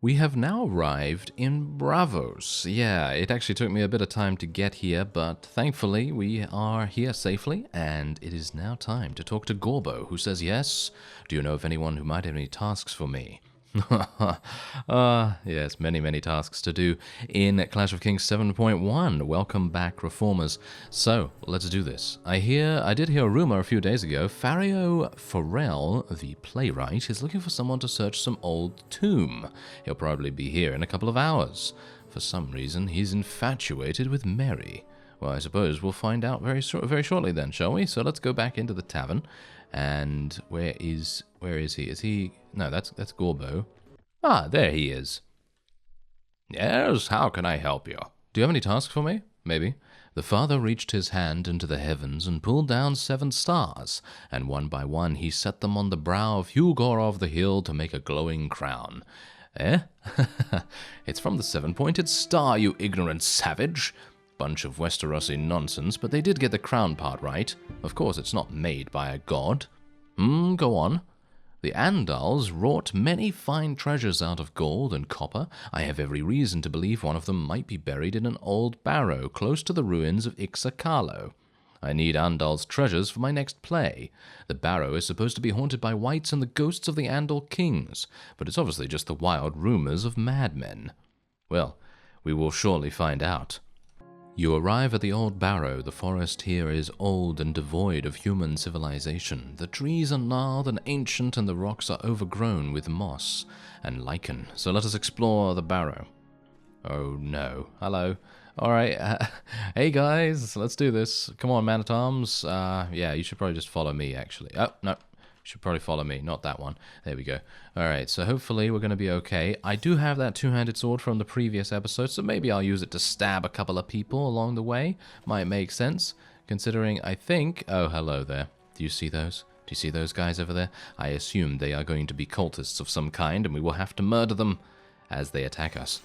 We have now arrived in Bravos. Yeah, it actually took me a bit of time to get here, but thankfully we are here safely, and it is now time to talk to Gorbo, who says yes. Do you know of anyone who might have any tasks for me? Yes, many tasks to do in Clash of Kings 7.1. Welcome back, reformers. So, let's do this. I did hear a rumor a few days ago. Fyhrr, the playwright, is looking for someone to search some old tomb. He'll probably be here in a couple of hours. For some reason, he's infatuated with Mary. Well, I suppose we'll find out very shortly then, shall we? So let's go back into the tavern. And where is he? Is he... No, that's Gorbo. Ah, there he is. Yes, how can I help you? Do you have any tasks for me? Maybe. The father reached his hand into the heavens and pulled down 7 stars, and one by one he set them on the brow of Fyhrr of the hill to make a glowing crown. Eh? It's from the 7-pointed star, you ignorant savage. Bunch of Westerosi nonsense, but they did get the crown part right. Of course, it's not made by a god. Go on. The Andals wrought many fine treasures out of gold and copper. I have every reason to believe one of them might be buried in an old barrow close to the ruins of Ixakalo. I need Andal's treasures for my next play. The barrow is supposed to be haunted by wights and the ghosts of the Andal kings, but it's obviously just the wild rumors of madmen. Well, we will surely find out. You arrive at the old barrow. The forest here is old and devoid of human civilization. The trees are gnarled and ancient, and the rocks are overgrown with moss and lichen. So let us explore the barrow. Oh no. Hello. Alright, hey guys, let's do this. Come on, man-at-arms. Yeah, you should probably just follow me, actually. Oh, no. You should probably follow me, not that one. There we go. Alright, so hopefully we're going to be okay. I do have that two-handed sword from the previous episode, so maybe I'll use it to stab a couple of people along the way. Might make sense, considering I think... Oh, hello there. Do you see those? Do you see those guys over there? I assume they are going to be cultists of some kind, and we will have to murder them as they attack us.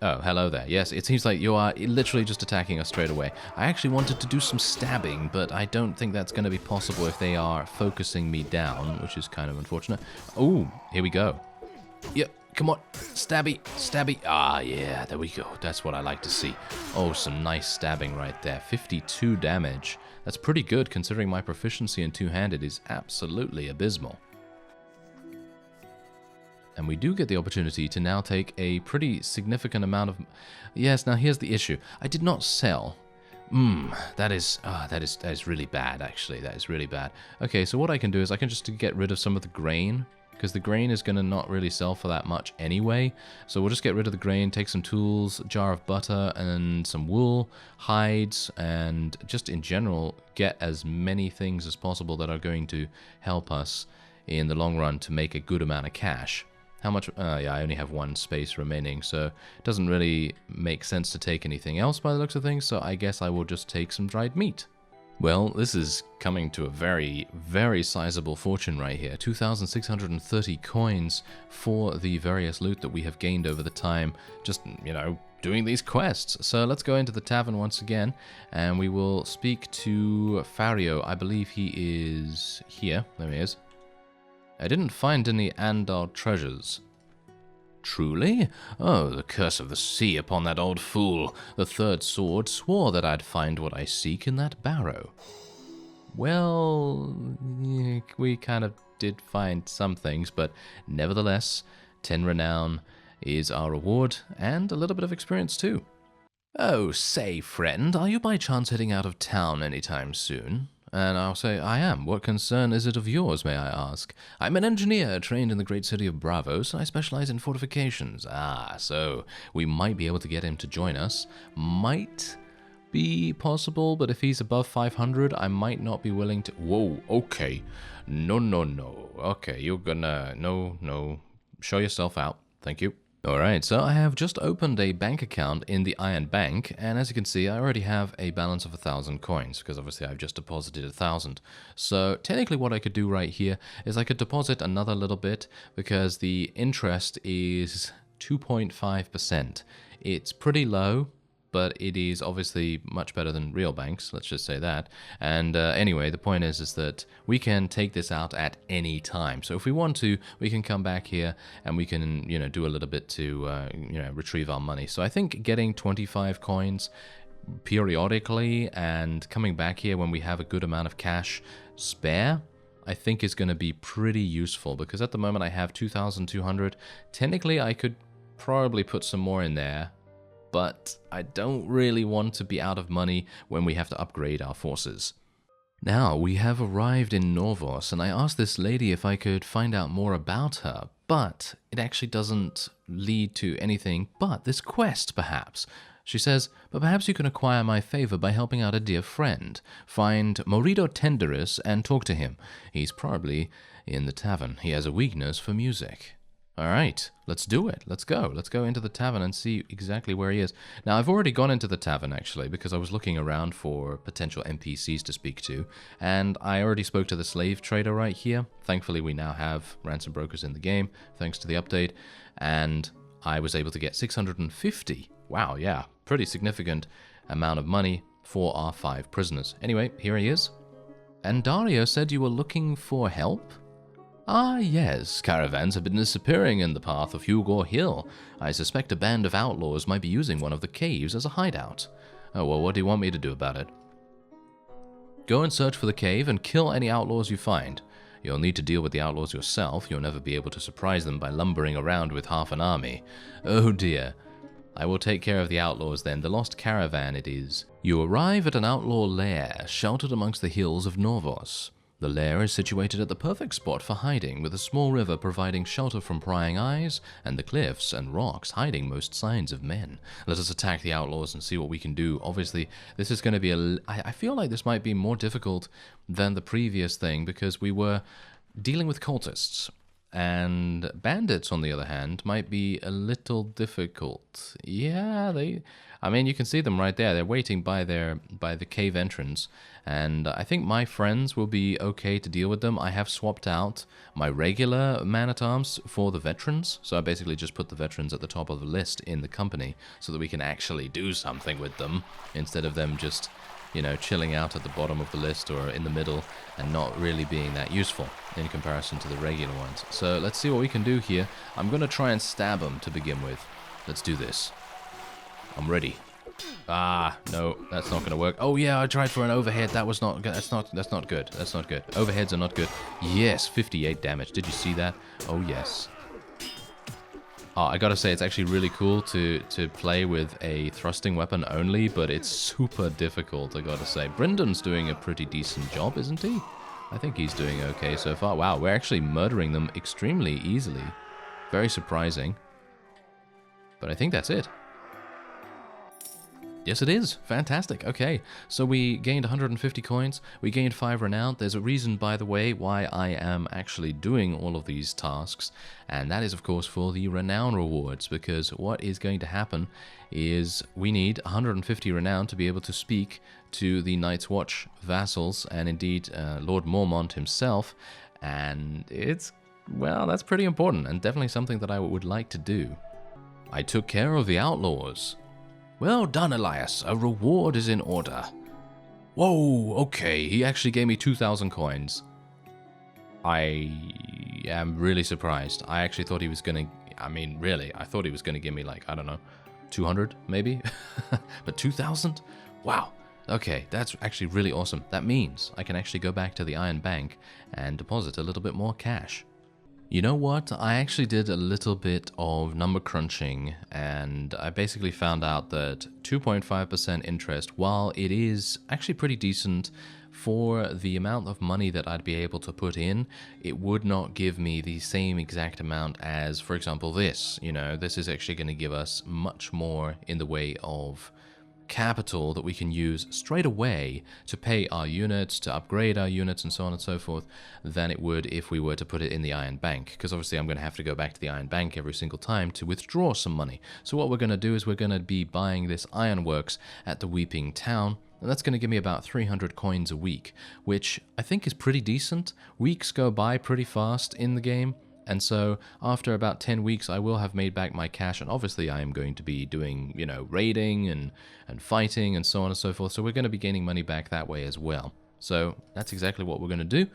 Oh, hello there. Yes, it seems like you are literally just attacking us straight away. I actually wanted to do some stabbing, but I don't think that's going to be possible if they are focusing me down, which is kind of unfortunate. Oh, here we go. Yep, come on. Stabby, stabby. Ah, yeah, there we go. That's what I like to see. Oh, some nice stabbing right there. 52 damage. That's pretty good, considering my proficiency in two-handed is absolutely abysmal. And we do get the opportunity to now take a pretty significant amount of... Yes, now here's the issue. I did not sell. That is really bad, actually. That is really bad. Okay, so what I can do is I can just get rid of some of the grain, because the grain is going to not really sell for that much anyway. So we'll just get rid of the grain, take some tools, a jar of butter, and some wool, hides, and just in general get as many things as possible that are going to help us in the long run to make a good amount of cash. How much? Yeah, I only have 1 space remaining, so it doesn't really make sense to take anything else by the looks of things, so I guess I will just take some dried meat. Well, this is coming to a very sizable fortune right here. 2,630 coins for the various loot that we have gained over the time, just, you know, doing these quests. So let's go into the tavern once again, and we will speak to Fyhrr. I believe he is here. There he is. I didn't find any Andal treasures. Truly? Oh, the curse of the sea upon that old fool. The third sword swore that I'd find what I seek in that barrow. Well, we kind of did find some things, but nevertheless, 10 renown is our reward, and a little bit of experience too. Oh, say, friend, are you by chance heading out of town anytime soon? And I'll say, I am. What concern is it of yours, may I ask? I'm an engineer trained in the great city of Bravos, and I specialize in fortifications. Ah, so we might be able to get him to join us. Might be possible, but if he's above 500, I might not be willing to... Whoa, okay. No. Okay, you're gonna... No. Show yourself out. Thank you. Alright, so I have just opened a bank account in the Iron Bank, and as you can see, I already have a balance of 1,000 coins, because obviously I've just deposited 1,000. So technically what I could do right here is I could deposit another little bit, because the interest is 2.5%. It's pretty low, but it is obviously much better than real banks, let's just say that. And anyway, the point is that we can take this out at any time. So if we want to, we can come back here and we can, do a little bit to, retrieve our money. So I think getting 25 coins periodically and coming back here when we have a good amount of cash spare, I think is going to be pretty useful, because at the moment I have 2,200. Technically, I could probably put some more in there, but I don't really want to be out of money when we have to upgrade our forces. Now, we have arrived in Norvos, and I asked this lady if I could find out more about her, but it actually doesn't lead to anything but this quest, perhaps. She says, but perhaps you can acquire my favor by helping out a dear friend. Find Morido Tenderus and talk to him. He's probably in the tavern. He has a weakness for music. All right, let's do it. Let's go. Let's go into the tavern and see exactly where he is. Now, I've already gone into the tavern, actually, because I was looking around for potential NPCs to speak to, and I already spoke to the slave trader right here. Thankfully, we now have ransom brokers in the game, thanks to the update, and I was able to get 650. Wow, yeah, pretty significant amount of money for our 5 prisoners. Anyway, here he is. And Dario said you were looking for help? Ah, yes, caravans have been disappearing in the path of Hugor Hill. I suspect a band of outlaws might be using one of the caves as a hideout. Oh, well, what do you want me to do about it? Go and search for the cave and kill any outlaws you find. You'll need to deal with the outlaws yourself. You'll never be able to surprise them by lumbering around with half an army. Oh dear. I will take care of the outlaws then. The lost caravan it is. You arrive at an outlaw lair, sheltered amongst the hills of Norvos. The lair is situated at the perfect spot for hiding, with a small river providing shelter from prying eyes, and the cliffs and rocks hiding most signs of men. Let us attack the outlaws and see what we can do. Obviously, this is going to be I feel like this might be more difficult than the previous thing, because we were dealing with cultists. And bandits, on the other hand, might be a little difficult. Yeah, you can see them right there. They're waiting by the cave entrance. And I think my friends will be okay to deal with them. I have swapped out my regular man-at-arms for the veterans. So I basically just put the veterans at the top of the list in the company so that we can actually do something with them instead of them just, chilling out at the bottom of the list or in the middle and not really being that useful in comparison to the regular ones. So let's see what we can do here. I'm going to try and stab them to begin with. Let's do this. I'm ready. Ah, no, that's not going to work. Oh yeah, I tried for an overhead. That was not good. That's not good. That's not good. Overheads are not good. Yes, 58 damage. Did you see that? Oh yes. Oh, I gotta say, it's actually really cool to play with a thrusting weapon only, but it's super difficult, I gotta say. Brendan's doing a pretty decent job, isn't he? I think he's doing okay so far. Wow, we're actually murdering them extremely easily. Very surprising. But I think that's it. Yes, it is. Fantastic. Okay, so we gained 150 coins. We gained 5 renown. There's a reason, by the way, why I am actually doing all of these tasks, and that is, of course, for the renown rewards, because what is going to happen is we need 150 renown to be able to speak to the Night's Watch vassals, and indeed Lord Mormont himself, and that's pretty important, and definitely something that I would like to do. I took care of the outlaws. Well done, Elias. A reward is in order. Whoa, okay. He actually gave me 2,000 coins. I am really surprised. I actually thought he was going to... really, I thought he was going to give me, 200, maybe? But 2,000? Wow. Okay, that's actually really awesome. That means I can actually go back to the Iron Bank and deposit a little bit more cash. You know what? I actually did a little bit of number crunching, and I basically found out that 2.5% interest, while it is actually pretty decent for the amount of money that I'd be able to put in, it would not give me the same exact amount as, for example, this. This is actually going to give us much more in the way of capital that we can use straight away to pay our units, to upgrade our units, and so on and so forth, than it would if we were to put it in the Iron Bank, because obviously I'm going to have to go back to the Iron Bank every single time to withdraw some money. So what we're going to do is we're going to be buying this ironworks at the Weeping Town, and that's going to give me about 300 coins a week, which I think is pretty decent. Weeks go by pretty fast in the game, And so after about 10 weeks, I will have made back my cash, and obviously I am going to be doing, you know, raiding and fighting and so on and so forth, so we're going to be gaining money back that way as well. So that's exactly what we're going to do,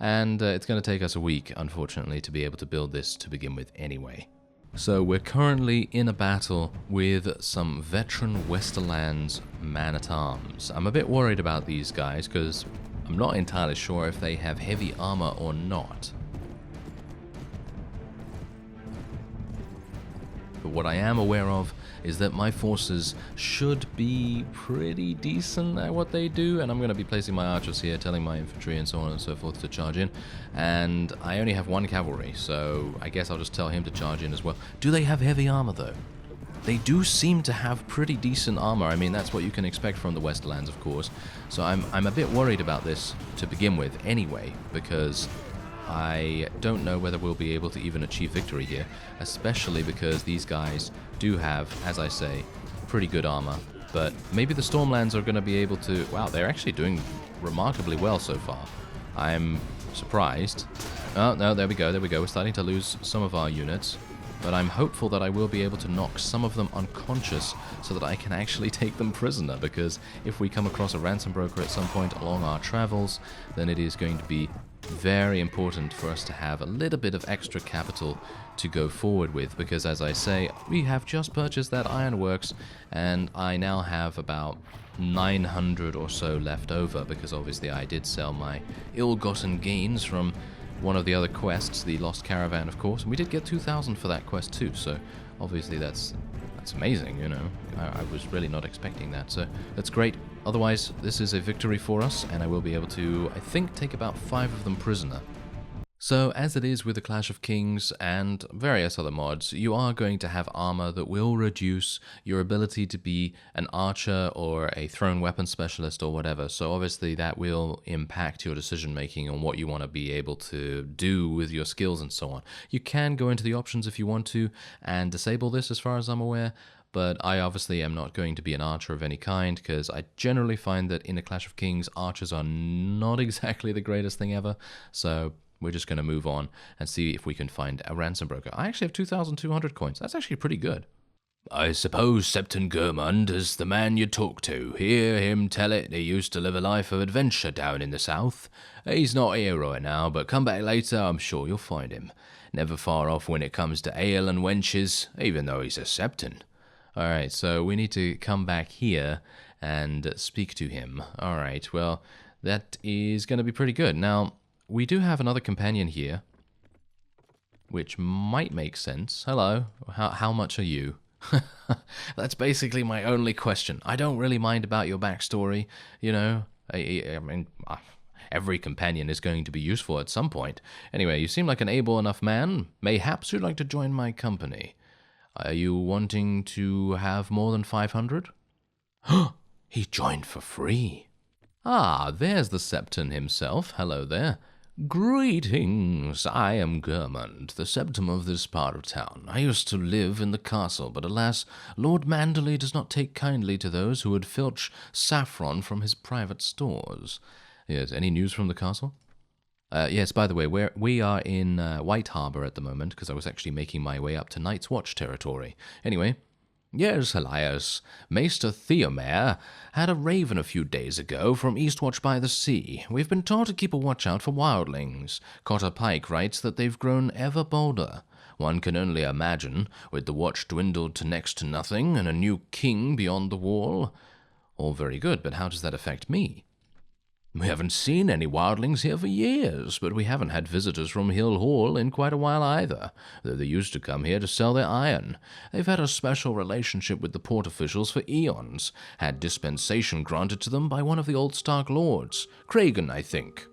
and it's going to take us a week, unfortunately, to be able to build this to begin with anyway. So we're currently in a battle with some veteran Westerlands man-at-arms. I'm a bit worried about these guys because I'm not entirely sure if they have heavy armor or not. But what I am aware of is that my forces should be pretty decent at what they do, and I'm going to be placing my archers here, telling my infantry and so on and so forth to charge in. And I only have one cavalry, so I guess I'll just tell him to charge in as well. Do they have heavy armor though? They do seem to have pretty decent armor. I mean, that's what you can expect from the Westerlands, of course. So I'm a bit worried about this to begin with anyway, because I don't know whether we'll be able to even achieve victory here, especially because these guys do have, as I say, pretty good armor. But maybe the Stormlands are going to be able to... Wow, they're actually doing remarkably well so far. I'm surprised. Oh, no, there we go, there we go. We're starting to lose some of our units. But I'm hopeful that I will be able to knock some of them unconscious so that I can actually take them prisoner, because if we come across a ransom broker at some point along our travels, then it is going to be very important for us to have a little bit of extra capital to go forward with, because as I say, we have just purchased that ironworks and I now have about 900 or so left over, because obviously I did sell my ill-gotten gains from one of the other quests, the Lost Caravan, of course, and we did get 2,000 for that quest too, so obviously that's amazing, you know. I was really not expecting that, so that's great. Otherwise, this is a victory for us, and I will be able to, I think, take about 5 of them prisoner. So, as it is with the Clash of Kings and various other mods, you are going to have armor that will reduce your ability to be an archer or a thrown weapon specialist or whatever. So obviously that will impact your decision making on what you want to be able to do with your skills and so on. You can go into the options if you want to and disable this as far as I'm aware, but I obviously am not going to be an archer of any kind, because I generally find that in a Clash of Kings, archers are not exactly the greatest thing ever, so we're just going to move on and see if we can find a ransom broker. I actually have 2,200 coins. That's actually pretty good. I suppose Septon Gurmund is the man you talk to. Hear him tell it. He used to live a life of adventure down in the south. He's not here right now, but come back later, I'm sure you'll find him. Never far off when it comes to ale and wenches, even though he's a Septon. Alright, so we need to come back here and speak to him. Alright, well, that is going to be pretty good. Now, we do have another companion here, which might make sense. Hello, how much are you? That's basically my only question. I don't really mind about your backstory, you know. I mean, every companion is going to be useful at some point. Anyway, you seem like an able enough man. Mayhaps you'd like to join my company. Are you wanting to have more than 500? He joined for free. Ah, there's the Septon himself. Hello there. Greetings, I am Gurmund, the Septon of this part of town. I used to live in the castle, but alas, Lord Manderley does not take kindly to those who would filch saffron from his private stores. Yes, any news from the castle? Yes, by the way, we are in White Harbour at the moment, because I was actually making my way up to Night's Watch territory. Anyway, yes, Elias, Maester Theomare had a raven a few days ago from Eastwatch by the Sea. We've been taught to keep a watch out for wildlings. Cotter Pike writes that they've grown ever bolder. One can only imagine, with the watch dwindled to next to nothing and a new king beyond the wall. All very good, but how does that affect me? We haven't seen any wildlings here for years, but we haven't had visitors from Hill Hall in quite a while either, though they used to come here to sell their iron. They've had a special relationship with the port officials for eons, had dispensation granted to them by one of the old Stark lords, Kragan, I think.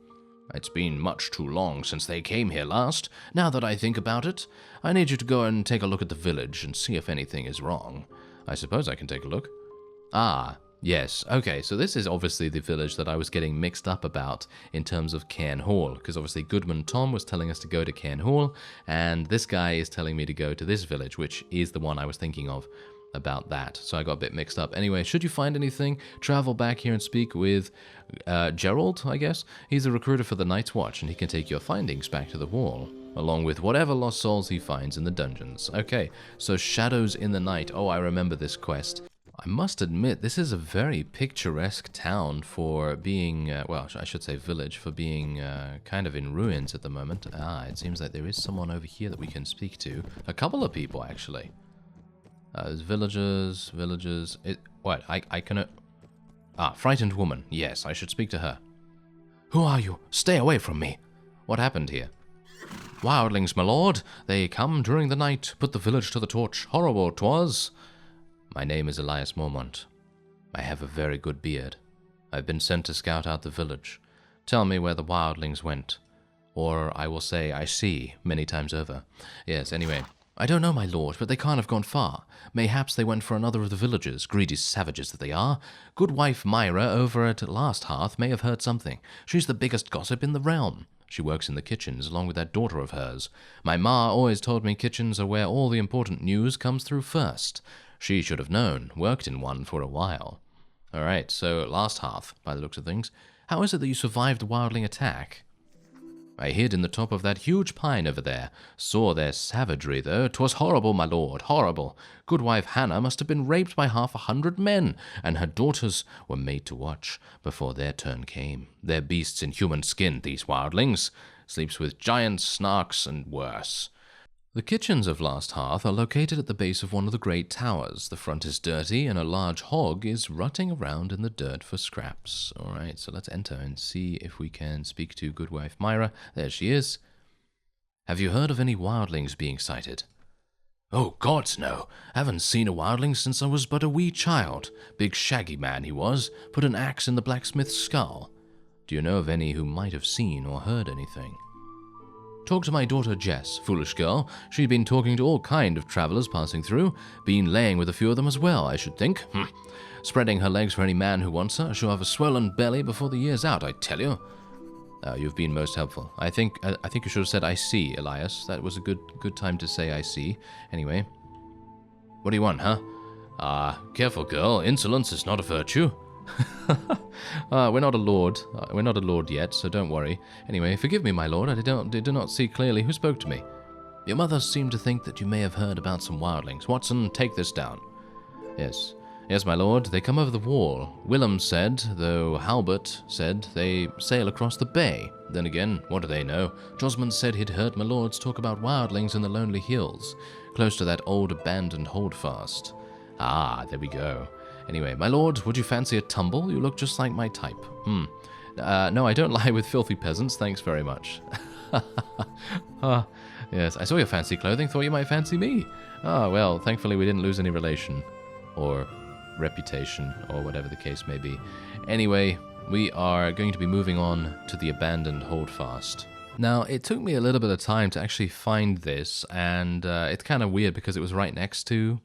It's been much too long since they came here last. Now that I think about it, I need you to go and take a look at the village and see if anything is wrong. I suppose I can take a look. Ah, yes, okay, so this is obviously the village that I was getting mixed up about in terms of Cairn Hall, because obviously Goodman Tom was telling us to go to Cairn Hall, and this guy is telling me to go to this village, which is the one I was thinking of about that, so I got a bit mixed up. Anyway, should you find anything, travel back here and speak with Gerald, I guess. He's a recruiter for the Night's Watch, and he can take your findings back to the wall. along with whatever lost souls he finds in the dungeons. Okay, so Shadows in the Night. Oh, I remember this quest. I must admit, this is a very picturesque town for being, well, I should say village, for being kind of in ruins at the moment. Ah, it seems like there is someone over here that we can speak to. A couple of people, actually. There's villagers. What? I can... Ah, frightened woman. Yes, I should speak to her. Who are you? Stay away from me. What happened here? Wildlings, my lord. They come during the night, put the village to the torch. Horrible 'twas. My name is Elias Mormont. I have a very good beard. I've been sent to scout out the village. Tell me where the wildlings went. Or I will say I see many times over. Yes, anyway. I don't know, my lord, but they can't have gone far. Mayhaps they went for another of the villagers, greedy savages that they are. Good wife Myra over at Last Hearth may have heard something. She's the biggest gossip in the realm. She works in the kitchens, along with that daughter of hers. My ma always told me kitchens are where all the important news comes through first. She should have known, worked in one for a while. Alright, so Last Hearth, by the looks of things. How is it that you survived the wildling attack? I hid in the top of that huge pine over there. Saw their savagery, though. 'Twas horrible, my lord, horrible. Goodwife Hannah must have been raped by 100 men, and her daughters were made to watch before their turn came. They're beasts in human skin, these wildlings. Sleeps with giants, snarks, and worse. The kitchens of Last Hearth are located at the base of one of the great towers. The front is dirty, and a large hog is rutting around in the dirt for scraps. Alright, so let's enter and see if we can speak to Goodwife Myra. There she is. Have you heard of any wildlings being sighted? Oh, gods, no. Haven't seen a wildling since I was but a wee child. Big shaggy man he was, put an axe in the blacksmith's skull. Do you know of any who might have seen or heard anything? Talk to my daughter Jess, foolish girl. She'd been talking to all kind of travellers passing through. Been laying with a few of them as well, I should think. Spreading her legs for any man who wants her. She'll have a swollen belly before the year's out, I tell you. You've been most helpful. I think you should have said I see, Elias. That was a good time to say I see. Anyway. What do you want, huh? Careful, girl. Insolence is not a virtue. We're not a lord. We're not a lord yet, so don't worry. Anyway, forgive me, my lord. I do not see clearly who spoke to me. Your mother seemed to think that you may have heard about some wildlings. Watson, take this down. Yes. Yes, my lord. They come over the wall. Willem said, though Halbert said, they sail across the bay. Then again, what do they know? Josmond said he'd heard my lords talk about wildlings in the lonely hills, close to that old abandoned holdfast. Ah, there we go. Anyway, my lord, would you fancy a tumble? You look just like my type. No, I don't lie with filthy peasants, thanks very much. Yes, I saw your fancy clothing, thought you might fancy me. Well, thankfully we didn't lose any relation. Or reputation, or whatever the case may be. Anyway, we are going to be moving on to the abandoned holdfast. Now, it took me a little bit of time to actually find this, and it's kind of weird because it was right next to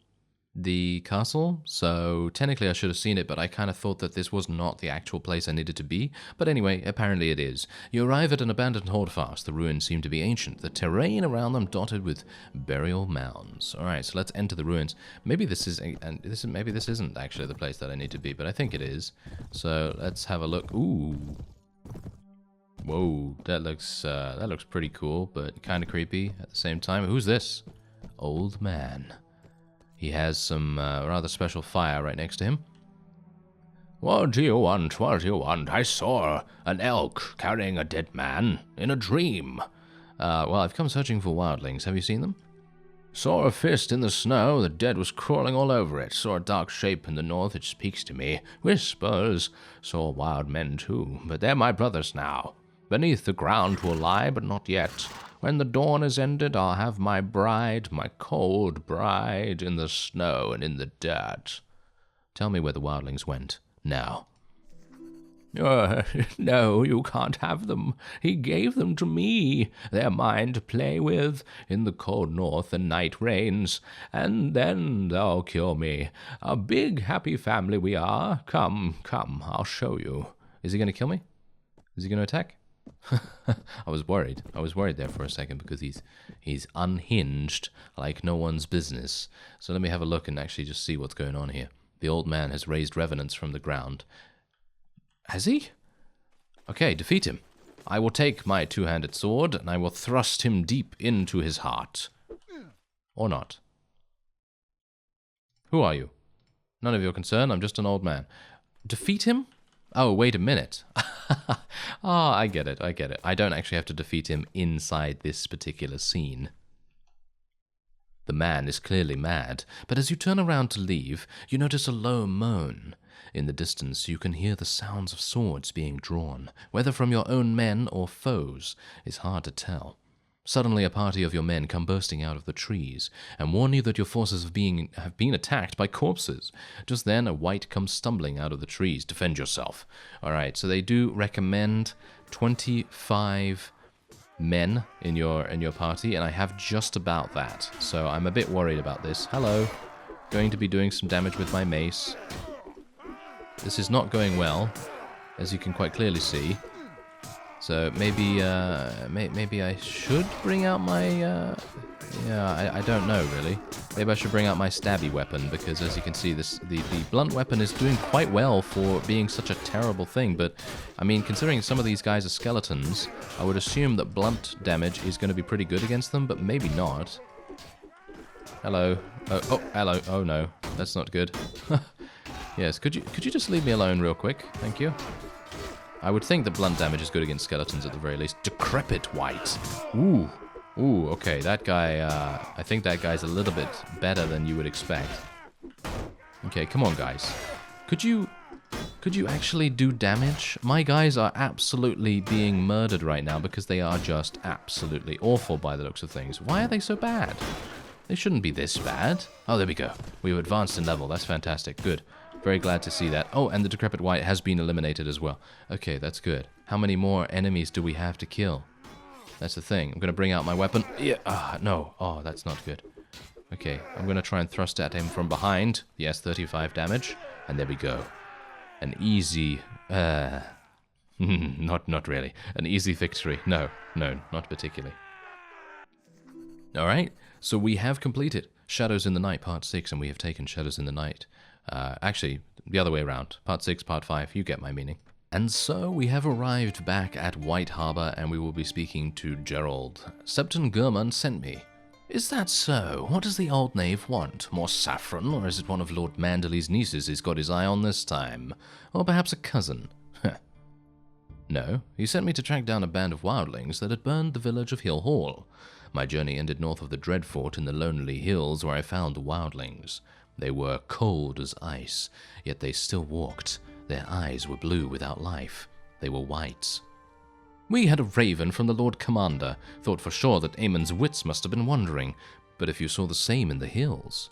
the castle, so technically I should have seen it, but I kind of thought that this was not the actual place I needed to be. But anyway, apparently it is. You arrive at an abandoned holdfast. The ruins seem to be ancient, the terrain around them dotted with burial mounds. Alright, so let's enter the ruins. Maybe this isn't actually the place that I need to be, but I think it is. So let's have a look. Ooh. Whoa, that looks pretty cool, but kind of creepy at the same time. Who's this? Old man. He has some rather special fire right next to him. What do you want? What do you want? I saw an elk carrying a dead man in a dream. Well, I've come searching for wildlings. Have you seen them? Saw a fist in the snow. The dead was crawling all over it. Saw a dark shape in the north. It speaks to me. Whispers. Saw wild men too, but they're my brothers now. Beneath the ground will lie, but not yet. When the dawn is ended, I'll have my bride, my cold bride, in the snow and in the dirt. Tell me where the wildlings went, now. No, you can't have them. He gave them to me. They're mine to play with. In the cold north the night reigns, and then they'll cure me. A big, happy family we are. Come, I'll show you. Is he going to kill me? Is he going to attack? I was worried there for a second because he's unhinged like no one's business. So let me have a look and actually just see what's going on here. The old man has raised revenants from the ground. Has he? Okay, defeat him. I will take my two-handed sword, and I will thrust him deep into his heart. Or not. Who are you? None of your concern, I'm just an old man. Defeat him? Oh, wait a minute. Ah, I get it, I get it. I don't actually have to defeat him inside this particular scene. The man is clearly mad, but as you turn around to leave, you notice a low moan. In the distance, you can hear the sounds of swords being drawn. Whether from your own men or foes is hard to tell. Suddenly, a party of your men come bursting out of the trees and warn you that your forces have been attacked by corpses. Just then, a wight comes stumbling out of the trees. Defend yourself. All right, so they do recommend 25 men in your party, and I have just about that. So I'm a bit worried about this. Hello. Going to be doing some damage with my mace. This is not going well, as you can quite clearly see. So maybe maybe I should bring out my yeah, I don't know really. Maybe I should bring out my stabby weapon, because as you can see, the blunt weapon is doing quite well for being such a terrible thing. But I mean, considering some of these guys are skeletons, I would assume that blunt damage is going to be pretty good against them, but maybe not. Hello. Oh, hello. Oh no, that's not good. Yes, could you just leave me alone real quick? Thank you. I would think that blunt damage is good against skeletons at the very least. Decrepit wight. Ooh. Ooh, okay, that guy, I think that guy's a little bit better than you would expect. Okay, come on, guys. Could you actually do damage? My guys are absolutely being murdered right now because they are just absolutely awful by the looks of things. Why are they so bad? They shouldn't be this bad. Oh, there we go. We've advanced in level. That's fantastic. Good. Very glad to see that. Oh, and the decrepit wight has been eliminated as well. Okay, that's good. How many more enemies do we have to kill? That's the thing. I'm going to bring out my weapon. Yeah, no. Oh, that's not good. Okay, I'm going to try and thrust at him from behind. Yes, 35 damage. And there we go. An easy... not really. An easy victory. No, not particularly. Alright, so we have completed Shadows in the Night Part 6, and we have taken Shadows in the Night. Actually, the other way around. Part 6, Part 5, you get my meaning. And so we have arrived back at White Harbor, and we will be speaking to Gerald. Septon Gurman sent me. Is that so? What does the old knave want? More saffron, or is it one of Lord Manderley's nieces he's got his eye on this time? Or perhaps a cousin? No, he sent me to track down a band of wildlings that had burned the village of Hill Hall. My journey ended north of the Dreadfort in the lonely hills where I found the wildlings. They were cold as ice, yet they still walked. Their eyes were blue without life. They were wights. We had a raven from the Lord Commander. Thought for sure that Aemon's wits must have been wandering, but if you saw the same in the hills.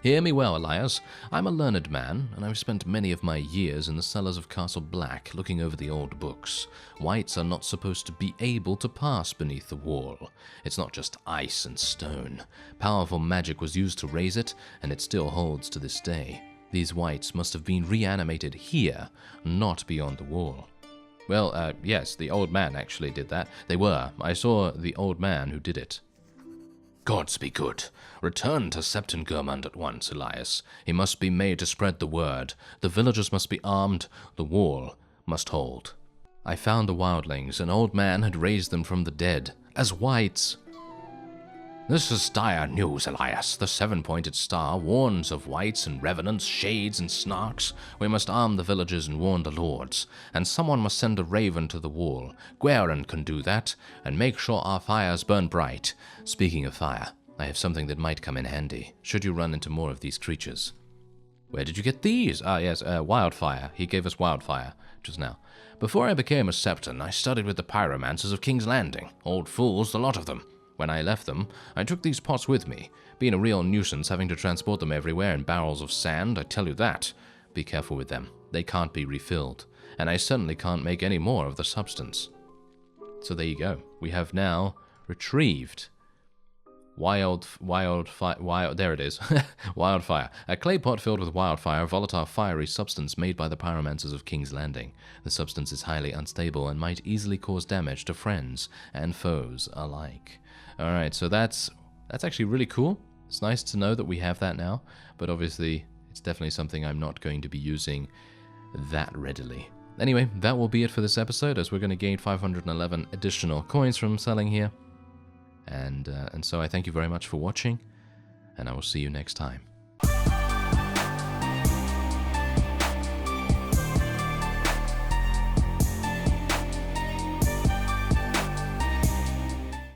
Hear me well, Elias. I'm a learned man, and I've spent many of my years in the cellars of Castle Black, looking over the old books. Wights are not supposed to be able to pass beneath the wall. It's not just ice and stone. Powerful magic was used to raise it, and it still holds to this day. These wights must have been reanimated here, not beyond the wall. Well, yes, the old man actually did that. They were. I saw the old man who did it. Gods be good. Return to Septon Gurmand at once, Elias. He must be made to spread the word. The villagers must be armed. The wall must hold. I found the wildlings. An old man had raised them from the dead, as wights. This is dire news, Elias. The seven-pointed star warns of wights and revenants, shades and snarks. We must arm the villagers and warn the lords. And someone must send a raven to the wall. Guerin can do that, and make sure our fires burn bright. Speaking of fire, I have something that might come in handy, should you run into more of these creatures. Where did you get these? Ah, yes, wildfire. He gave us wildfire just now. Before I became a Septon, I studied with the pyromancers of King's Landing. Old fools, the lot of them. When I left them, I took these pots with me. Being a real nuisance having to transport them everywhere in barrels of sand, I tell you that. Be careful with them. They can't be refilled. And I certainly can't make any more of the substance. So there you go. We have now retrieved there it is. Wildfire. A clay pot filled with wildfire, volatile fiery substance made by the pyromancers of King's Landing. The substance is highly unstable and might easily cause damage to friends and foes alike. Alright, so that's actually really cool. It's nice to know that we have that now, but obviously it's definitely something I'm not going to be using that readily. Anyway, that will be it for this episode, as we're going to gain 511 additional coins from selling here. And so I thank you very much for watching, and I will see you next time.